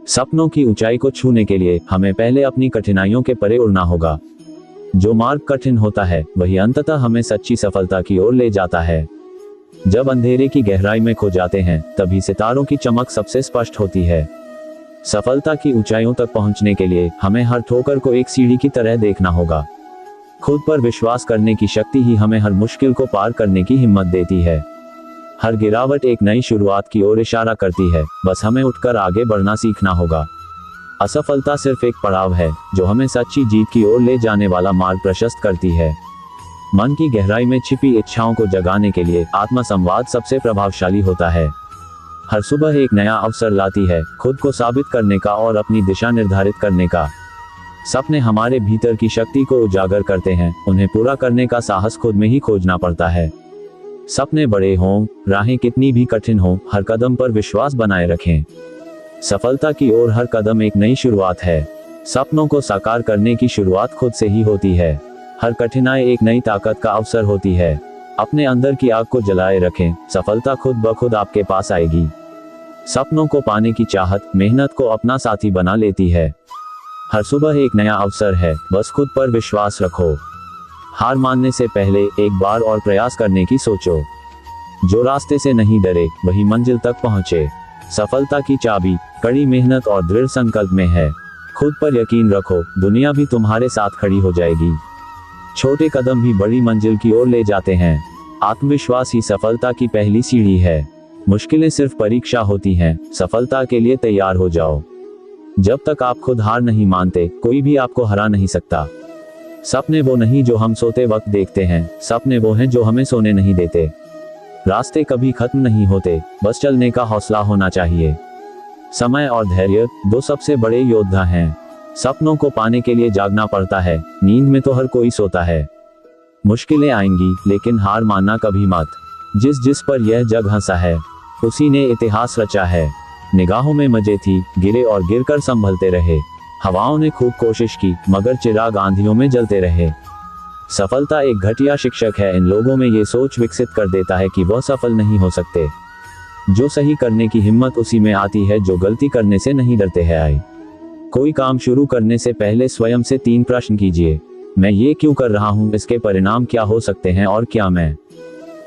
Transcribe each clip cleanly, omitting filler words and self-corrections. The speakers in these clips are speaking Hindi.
सपनों की ऊंचाई को छूने के लिए हमें पहले अपनी कठिनाइयों के परे उड़ना होगा। जो मार्ग कठिन होता है वही अंततः हमें सच्ची सफलता की ओर ले जाता है। जब अंधेरे की गहराई में खो जाते हैं तभी सितारों की चमक सबसे स्पष्ट होती है। सफलता की ऊंचाइयों तक पहुंचने के लिए हमें हर ठोकर को एक सीढ़ी की तरह देखना होगा। खुद पर विश्वास करने की शक्ति ही हमें हर मुश्किल को पार करने की हिम्मत देती है। हर गिरावट एक नई शुरुआत की ओर इशारा करती है, बस हमें उठकर आगे बढ़ना सीखना होगा। असफलता सिर्फ एक पड़ाव है जो हमें सच्ची जीत की ओर ले जाने वाला मार्ग प्रशस्त करती है। मन की गहराई में छिपी इच्छाओं को जगाने के लिए आत्मसंवाद सबसे प्रभावशाली होता है। हर सुबह एक नया अवसर लाती है खुद को साबित करने का और अपनी दिशा निर्धारित करने का। सपने हमारे भीतर की शक्ति को उजागर करते हैं, उन्हें पूरा करने का साहस खुद में ही खोजना पड़ता है। सपने बड़े हों, राहें कितनी भी कठिन हों, हर कदम पर विश्वास बनाए रखें। सफलता की ओर हर कदम एक नई शुरुआत है। सपनों को साकार करने की शुरुआत खुद से ही होती है। हर कठिनाई एक नई ताकत का अवसर होती है। अपने अंदर की आग को जलाए रखें, सफलता खुद ब खुद आपके पास आएगी। सपनों को पाने की चाहत मेहनत को अपना साथी बना लेती है। हर सुबह एक नया अवसर है, बस खुद पर विश्वास रखो। हार मानने से पहले एक बार और प्रयास करने की सोचो। जो रास्ते से नहीं डरे वही मंजिल तक पहुंचे। सफलता की चाबी कड़ी मेहनत और दृढ़ संकल्प में है। खुद पर यकीन रखो, दुनिया भी तुम्हारे साथ खड़ी हो जाएगी। छोटे कदम भी बड़ी मंजिल की ओर ले जाते हैं। आत्मविश्वास ही सफलता की पहली सीढ़ी है। मुश्किलें सिर्फ परीक्षा होती हैं, सफलता के लिए तैयार हो जाओ। जब तक आप खुद हार नहीं मानते कोई भी आपको हरा नहीं सकता। सपने वो नहीं जो हम सोते वक्त देखते हैं, सपने वो हैं जो हमें सोने नहीं देते। रास्ते कभी खत्म नहीं होते, बस चलने का हौसला होना चाहिए। समय और धैर्य दो सबसे बड़े योद्धा हैं। सपनों को पाने के लिए जागना पड़ता है, नींद में तो हर कोई सोता है। मुश्किलें आएंगी लेकिन हार मानना कभी मत। जिस पर यह जग हंसा है उसी ने इतिहास रचा है। निगाहों में मजे थी, गिरे और गिरकर संभलते रहे। हवाओं ने खूब कोशिश की मगर चिराग आंधियों में जलते रहे। सफलता एक घटिया शिक्षक है, इन लोगों में ये सोच विकसित कर देता है कि वह सफल नहीं हो सकते। जो सही करने की हिम्मत उसी में आती है जो गलती करने से नहीं डरते हैं। कोई काम शुरू करने से पहले स्वयं से 3 प्रश्न कीजिए। मैं ये क्यों कर रहा हूँ, इसके परिणाम क्या हो सकते हैं और क्या मैं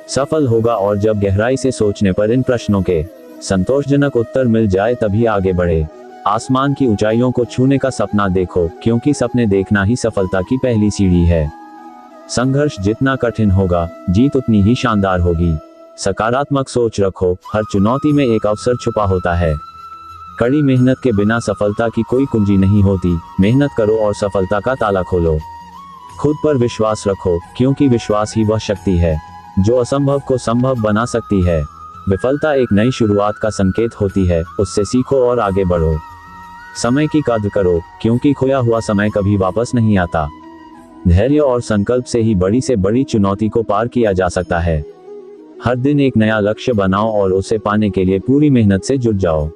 सफल होगा। और जब गहराई से सोचने पर इन प्रश्नों के संतोषजनक उत्तर मिल जाए तभी आगे बढ़े। आसमान की ऊंचाइयों को छूने का सपना देखो, क्योंकि सपने देखना ही सफलता की पहली सीढ़ी है। संघर्ष जितना कठिन होगा जीत उतनी ही शानदार होगी। सकारात्मक सोच रखो, हर चुनौती में एक अवसर छुपा होता है। कड़ी मेहनत के बिना सफलता की कोई कुंजी नहीं होती। मेहनत करो और सफलता का ताला खोलो। खुद पर विश्वास रखो, क्योंकि विश्वास ही वह शक्ति है जो असंभव को संभव बना सकती है। विफलता एक नई शुरुआत का संकेत होती है, उससे सीखो और आगे बढ़ो। समय की कद्र करो, क्योंकि खोया हुआ समय कभी वापस नहीं आता। धैर्य और संकल्प से ही बड़ी से बड़ी चुनौती को पार किया जा सकता है। हर दिन एक नया लक्ष्य बनाओ और उसे पाने के लिए पूरी मेहनत से जुट जाओ।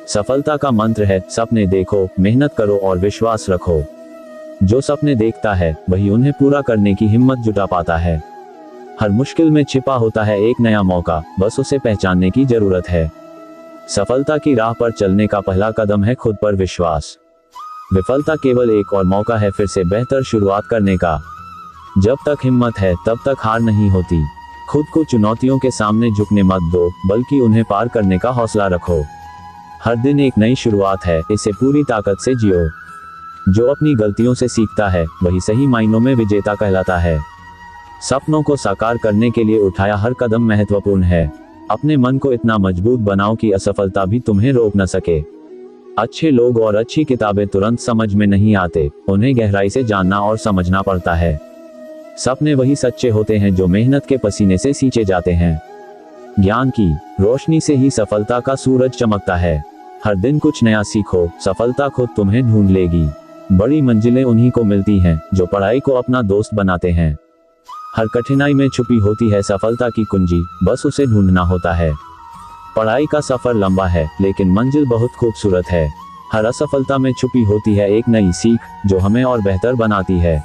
सफलता का मंत्र है, सपने देखो, मेहनत करो और विश्वास रखो। जो सपने देखता है वही उन्हें पूरा करने की हिम्मत जुटा पाता है। हर मुश्किल में छिपा होता है एक नया मौका, बस उसे पहचानने की जरूरत है। सफलता की राह पर चलने का पहला कदम है खुद पर विश्वास। विफलता केवल एक और मौका है फिर से बेहतर शुरुआत करने का। जब तक हिम्मत है तब तक हार नहीं होती। खुद को चुनौतियों के सामने झुकने मत दो, बल्कि उन्हें पार करने का हौसला रखो। हर दिन एक नई शुरुआत है, इसे पूरी ताकत से जियो। जो अपनी गलतियों से सीखता है वही सही मायनों में विजेता कहलाता है। सपनों को साकार करने के लिए उठाया हर कदम महत्वपूर्ण है। अपने मन को इतना मजबूत बनाओ कि असफलता भी तुम्हें रोक न सके। अच्छे लोग और अच्छी किताबें तुरंत समझ में नहीं आते, उन्हें गहराई से जानना और समझना पड़ता है। सपने वही सच्चे होते हैं जो मेहनत के पसीने से सींचे जाते हैं। ज्ञान की रोशनी से ही सफलता का सूरज चमकता है। हर दिन कुछ नया सीखो, सफलता खुद तुम्हें ढूंढ लेगी। बड़ी मंजिलें उन्हीं को मिलती हैं जो पढ़ाई को अपना दोस्त बनाते हैं। हर कठिनाई में छुपी होती है सफलता की कुंजी, बस उसे ढूंढना होता है। पढ़ाई का सफर लंबा है लेकिन मंजिल बहुत खूबसूरत है। हर असफलता में छुपी होती है एक नई सीख जो हमें और बेहतर बनाती है।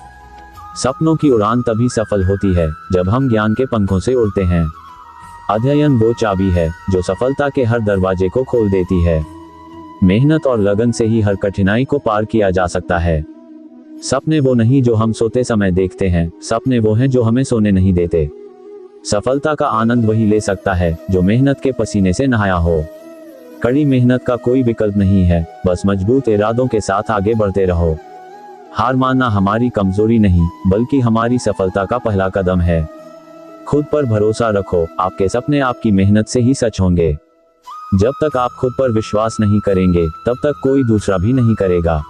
सपनों की उड़ान तभी सफल होती है जब हम ज्ञान के पंखों से उड़ते हैं। अध्ययन वो चाबी है जो सफलता के हर दरवाजे को खोल देती है। मेहनत और लगन से ही हर कठिनाई को पार किया जा सकता है। सपने वो नहीं जो हम सोते समय देखते हैं, सपने वो हैं जो हमें सोने नहीं देते। सफलता का आनंद वही ले सकता है जो मेहनत के पसीने से नहाया हो। कड़ी मेहनत का कोई विकल्प नहीं है, बस मजबूत इरादों के साथ आगे बढ़ते रहो। हार मानना हमारी कमजोरी नहीं, बल्कि हमारी सफलता का पहला कदम है। खुद पर भरोसा रखो, आपके सपने आपकी मेहनत से ही सच होंगे। जब तक आप खुद पर विश्वास नहीं करेंगे, तब तक कोई दूसरा भी नहीं करेगा।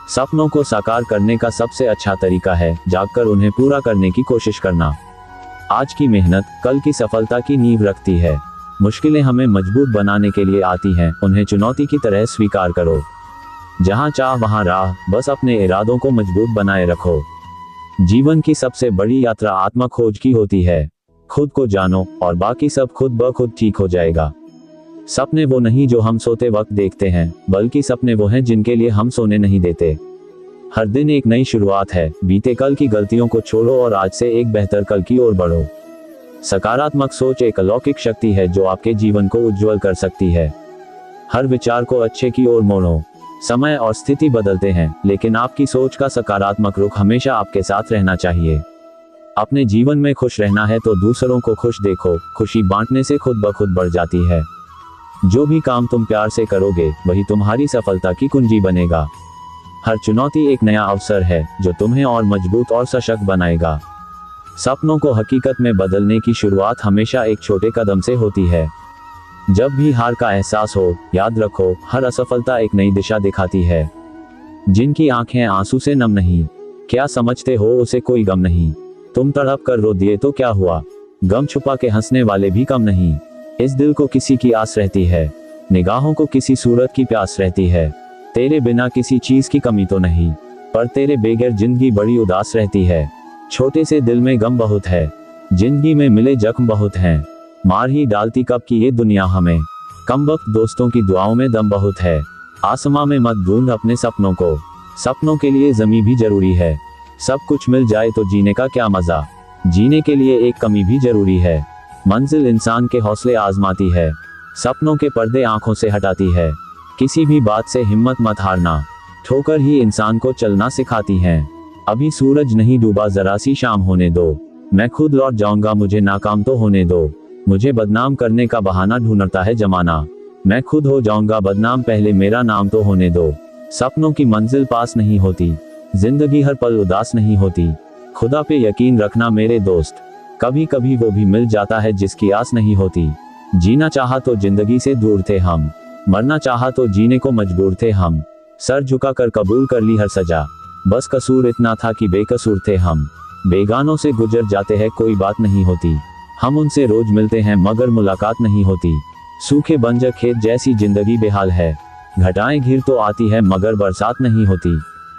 सपनों को साकार करने का सबसे अच्छा तरीका है जागकर उन्हें पूरा करने की कोशिश करना। आज की मेहनत कल की सफलता की नींव रखती है। मुश्किलें हमें मजबूत बनाने के लिए आती हैं, उन्हें चुनौती की तरह स्वीकार करो। जहां चाह वहां राह, बस अपने इरादों को मजबूत बनाए रखो। जीवन की सबसे बड़ी यात्रा आत्म खोज की होती है। खुद को जानो और बाकी सब खुद ब खुद ठीक हो जाएगा। सपने वो नहीं जो हम सोते वक्त देखते हैं, बल्कि सपने वो हैं जिनके लिए हम सोने नहीं देते। हर दिन एक नई शुरुआत है, बीते कल की गलतियों को छोड़ो और आज से एक बेहतर कल की ओर बढ़ो। सकारात्मक सोच एक अलौकिक शक्ति है जो आपके जीवन को उज्जवल कर सकती है। हर विचार को अच्छे की ओर मोड़ो। समय और स्थिति बदलते हैं, लेकिन आपकी सोच का सकारात्मक रुख हमेशा आपके साथ रहना चाहिए। अपने जीवन में खुश रहना है तो दूसरों को खुश देखो, खुशी बांटने से खुद ब खुद बढ़ जाती है। जो भी काम तुम प्यार से करोगे, वही तुम्हारी सफलता की कुंजी बनेगा। हर चुनौती एक नया अवसर है जो तुम्हें और मजबूत और सशक्त बनाएगा। सपनों को हकीकत में बदलने की शुरुआत हमेशा एक छोटे कदम से होती है। जब भी हार का एहसास हो, याद रखो, हर असफलता एक नई दिशा दिखाती है। जिनकी आंखें आंसू से नम नहीं, क्या समझते हो उसे कोई गम नहीं। तुम तड़प कर रो दिए तो क्या हुआ, गम छुपा के हंसने वाले भी कम नहीं। इस दिल को किसी की आस रहती है, निगाहों को किसी सूरत की प्यास रहती है। तेरे बिना किसी चीज की कमी तो नहीं, पर तेरे बगैर जिंदगी बड़ी उदास रहती है। छोटे से दिल में गम बहुत है, जिंदगी में मिले जख्म बहुत हैं। मार ही डालती कब की ये दुनिया हमें, कमबख्त दोस्तों की दुआओं में दम बहुत है। आसमां में मत ढूंढ अपने सपनों को, सपनों के लिए ज़मीं भी जरूरी है। सब कुछ मिल जाए तो जीने का क्या मजा, जीने के लिए एक कमी भी जरूरी है। मंजिल इंसान के हौसले आजमाती है, सपनों के पर्दे आंखों से हटाती है। किसी भी बात से हिम्मत मत हारना, ठोकर ही इंसान को चलना सिखाती हैं। अभी सूरज नहीं डूबा, जरा सी शाम होने दो, मैं खुद लौट जाऊंगा, मुझे नाकाम तो होने दो। मुझे बदनाम करने का बहाना ढूंढता है जमाना, मैं खुद हो जाऊंगा बदनाम, पहले मेरा नाम तो होने दो। सपनों की मंजिल पास नहीं होती, जिंदगी हर पल उदास नहीं होती। खुदा पे यकीन रखना मेरे दोस्त, कभी कभी वो भी मिल जाता है जिसकी आस नहीं होती। जीना चाहा तो जिंदगी से दूर थे हम, मरना चाहा तो जीने को मजबूर थे हम। सर झुकाकर कबूल कर ली हर सजा, बस कसूर इतना था कि बेकसूर थे हम। बेगानों से गुजर जाते हैं कोई बात नहीं होती, हम उनसे रोज मिलते हैं मगर मुलाकात नहीं होती। सूखे बंजर खेत जैसी जिंदगी बेहाल है, घटाएं घिर तो आती है मगर बरसात नहीं होती।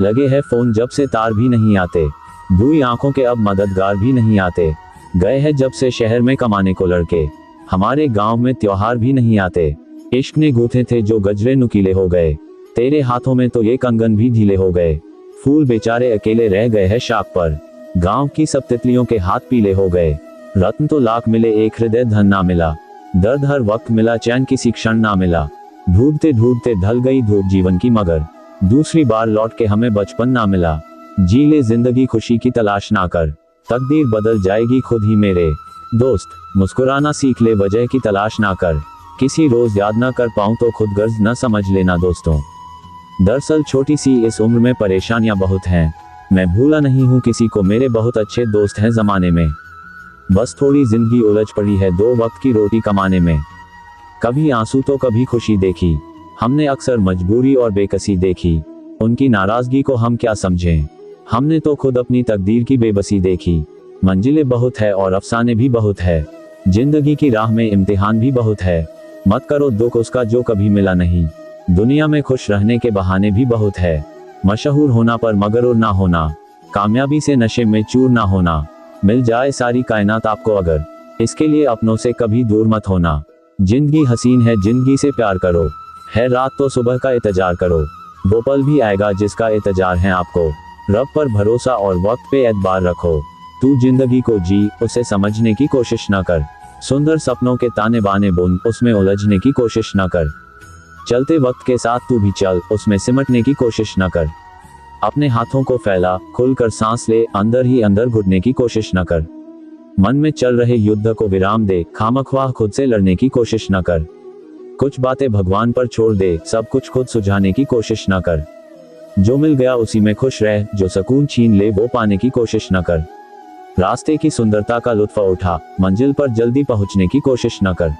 लगे है फोन जब से तार भी नहीं आते, बुरी आंखों के अब मददगार भी नहीं आते। गए हैं जब से शहर में कमाने को लड़के, हमारे गांव में त्योहार भी नहीं आते। इश्क ने गूथे थे जो गजरे नुकीले हो गए, तेरे हाथों में तो ये कंगन भी ढीले हो गए। फूल बेचारे अकेले रह गए हैं शाख पर, गांव की सब तितलियों के हाथ पीले हो गए। रत्न तो लाख मिले एक हृदय धन ना मिला, दर्द हर वक्त मिला चैन किसी क्षण ना मिला। ढूंढते ढूंढते ढल गई धूप जीवन की मगर, दूसरी बार लौट के हमें बचपन ना मिला। जी ले जिंदगी खुशी की तलाश ना कर, तकदीर बदल जाएगी खुद ही मेरे दोस्त। मुस्कुराना सीख ले वजह की तलाश ना कर, किसी रोज याद ना कर पाऊं तो खुद गर्ज न समझ लेना दोस्तों। दरअसल छोटी सी इस उम्र में परेशानियां बहुत हैं, मैं भूला नहीं हूं किसी को, मेरे बहुत अच्छे दोस्त हैं जमाने में। बस थोड़ी जिंदगी उलझ पड़ी है दो वक्त की रोटी कमाने में। कभी आंसू तो कभी खुशी देखी, हमने अक्सर मजबूरी और बेकसी देखी। उनकी नाराजगी को हम क्या समझें, हमने तो खुद अपनी तकदीर की बेबसी देखी। मंजिलें बहुत है और अफसाने भी बहुत है, जिंदगी की राह में इम्तिहान भी बहुत है। मत करो दुख उसका जो कभी मिला नहीं, दुनिया में खुश रहने के बहाने भी बहुत है। मशहूर होना पर मगरूर ना होना, कामयाबी से नशे में चूर ना होना। मिल जाए सारी कायनात आपको अगर, इसके लिए अपनों से कभी दूर मत होना। जिंदगी हसीन है जिंदगी से प्यार करो, है रात तो सुबह का इंतजार करो। वो पल भी आएगा जिसका इंतजार है आपको, रब पर भरोसा और वक्त पे एतबार रखो। तू जिंदगी को जी, उसे समझने की कोशिश न कर। सुंदर सपनों के ताने बाने बुन, उसमें उलझने की कोशिश न कर। चलते वक्त के साथ तू भी चल, उसमें सिमटने की कोशिश न कर। अपने हाथों को फैला, खुलकर सांस ले, अंदर ही अंदर घुटने की कोशिश न कर। मन में चल रहे युद्ध को विराम दे, खामख्वाह खुद से लड़ने की कोशिश न कर। कुछ बातें भगवान पर छोड़ दे, सब कुछ खुद सुझाने की कोशिश न कर। जो मिल गया उसी में खुश रह, जो सुकून छीन ले वो पाने की कोशिश न कर। रास्ते की सुंदरता का लुत्फ उठा, मंजिल पर जल्दी पहुंचने की कोशिश न कर।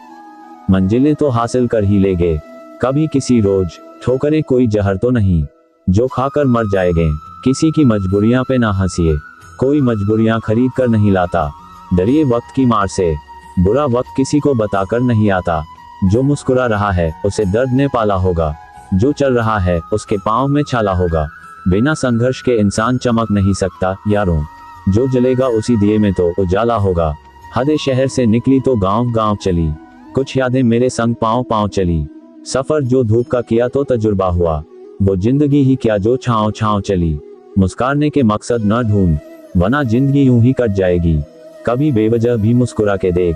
मंजिलें तो हासिल कर ही लेंगे कभी किसी रोज, ठोकरें कोई जहर तो नहीं जो खाकर मर जाएंगे। किसी की मजबूरियां पे ना हंसिए, कोई मजबूरियां खरीद कर नहीं लाता। डरिए वक्त की मार से, बुरा वक्त किसी को बताकर नहीं आता। जो मुस्कुरा रहा है उसे दर्द ने पाला होगा, जो चल रहा है उसके पांव में छाला होगा। बिना संघर्ष के इंसान चमक नहीं सकता यारों, जो जलेगा उसी दिए में तो उजाला होगा। हदे शहर से निकली तो गांव गांव चली, कुछ यादें मेरे संग पांव पांव चली। सफर जो धूप का किया तो तजुर्बा हुआ, वो जिंदगी ही क्या जो छांव छांव चली। मुस्कुराने के मकसद न ढूंढ, वरना जिंदगी यूं ही कट जाएगी। कभी बेवजह भी मुस्कुरा के देख,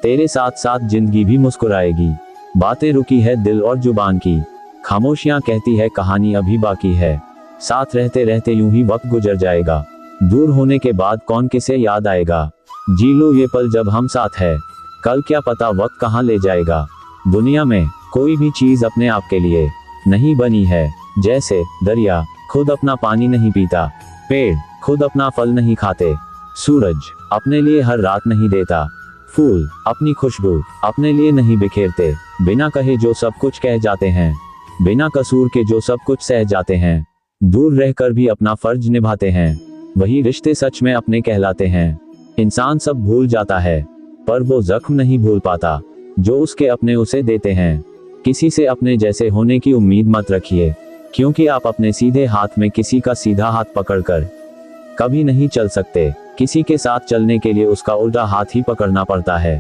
तेरे साथ साथ जिंदगी भी मुस्कुराएगी। बातें रुकी है दिल और जुबान की, खामोशियां कहती है कहानी अभी बाकी है। साथ रहते रहते यूं ही वक्त गुजर जाएगा, दूर होने के बाद कौन किसे याद आएगा। जी लो ये पल जब हम साथ है, कल क्या पता वक्त कहाँ ले जाएगा। दुनिया में कोई भी चीज अपने आप के लिए नहीं बनी है, जैसे दरिया खुद अपना पानी नहीं पीता, पेड़ खुद अपना फल नहीं खाते, सूरज अपने लिए हर रात नहीं देता, फूल अपनी खुशबू अपने लिए नहीं बिखेरते। बिना कहे जो सब कुछ कह जाते हैं, बिना कसूर के जो सब कुछ सह जाते हैं, दूर रहकर भी अपना फर्ज निभाते हैं, वही रिश्ते सच में अपने कहलाते हैं। इंसान सब भूल जाता है पर वो जख्म नहीं भूल पाता जो उसके अपने उसे देते हैं। किसी से अपने जैसे होने की उम्मीद मत रखिए, क्योंकि आप अपने सीधे हाथ में किसी का सीधा हाथ पकड़कर कभी नहीं चल सकते। किसी के साथ चलने के लिए उसका उल्टा हाथ ही पकड़ना पड़ता है,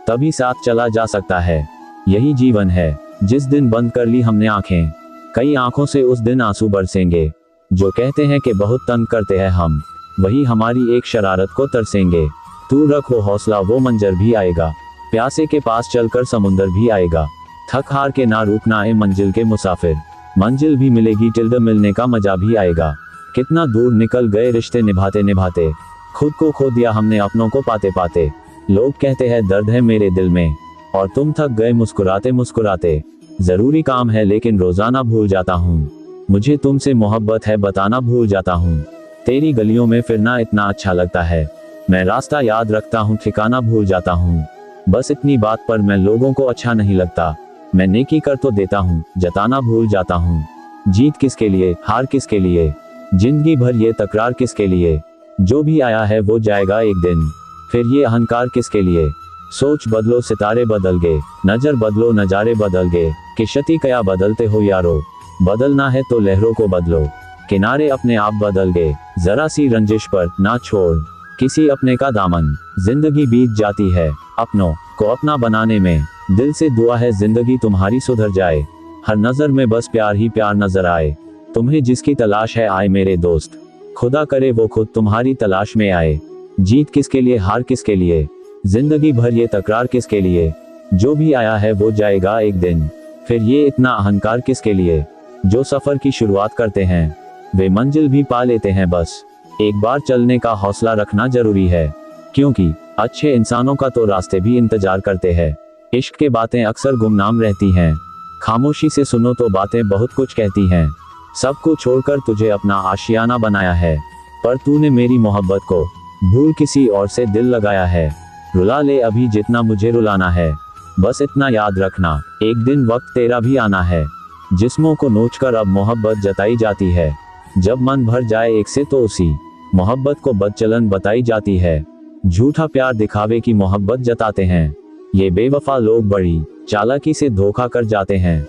तभी साथ चला जा सकता है। यही जीवन है, जिस दिन बंद कर ली हमने आंखें, कई आंखों से उस दिन आंसू बरसेंगे। जो कहते हैं कि बहुत तंग करते हैं हम, वही हमारी एक शरारत को तरसेंगे। तू रखो हौसला, वो मंजर भी आएगा, प्यासे के पास चलकर समुंदर भी आएगा। थक हार के ना रुकना है मंजिल के मुसाफिर, मंजिल भी मिलेगी टिल्ड मिलने का मजा भी आएगा। कितना दूर निकल गए रिश्ते निभाते निभाते, खुद को खो दिया हमने अपनों को पाते पाते। लोग कहते हैं दर्द है मेरे दिल में, और तुम थक गए मुस्कुराते मुस्कुराते। जरूरी काम है लेकिन रोजाना भूल जाता हूँ, मुझे तुमसे मोहब्बत है बताना भूल जाता हूँ। तेरी गलियों में फिरना इतना अच्छा लगता है, मैं रास्ता याद रखता हूँ ठिकाना भूल जाता हूँ। बस इतनी बात पर मैं लोगों को अच्छा नहीं लगता, मैं नेकी कर तो देता हूँ जताना भूल जाता हूँ। जीत किसके लिए हार किसके लिए, जिंदगी भर ये तकरार किसके लिए। जो भी आया है वो जाएगा एक दिन, फिर ये अहंकार किसके लिए। सोच बदलो सितारे बदल गए, नजर बदलो नजारे बदल गए। किशती कया बदलते हो यारो, बदलना है तो लहरों को बदलो। किनारे अपने आप बदल गए, जरा सी रंजिश पर ना छोड़ किसी अपने का दामन। जिंदगी बीत जाती है अपनों को अपना बनाने में, दिल से दुआ है जिंदगी तुम्हारी सुधर जाए। हर नजर में बस प्यार ही प्यार नजर आए, तुम्हें जिसकी तलाश है आए मेरे दोस्त, खुदा करे वो खुद तुम्हारी तलाश में आए। जीत किसके लिए हार किसके लिए, जिंदगी भर ये तकरार किसके लिए। जो भी आया है वो जाएगा एक दिन, फिर ये इतना अहंकार किसके लिए। जो सफर की शुरुआत करते हैं वे मंजिल भी पा लेते हैं, बस एक बार चलने का हौसला रखना जरूरी है, क्योंकि अच्छे इंसानों का तो रास्ते भी इंतजार करते हैं। इश्क के बातें अक्सर गुमनाम रहती हैं, खामोशी से सुनो तो बातें बहुत कुछ कहती हैं। सबको छोड़कर तुझे अपना आशियाना बनाया है, पर तूने मेरी मोहब्बत को भूल किसी और से दिल लगाया है। रुला ले अभी जितना मुझे रुलाना है, बस इतना याद रखना एक दिन वक्त तेरा भी आना है। जिस्मों को नोचकर अब मोहब्बत जताई जाती है, जब मन भर जाए एक से तो उसी मोहब्बत को बदचलन बताई जाती है। झूठा प्यार दिखावे की मोहब्बत जताते हैं, ये बेवफा लोग बड़ी चालाकी से धोखा कर जाते हैं।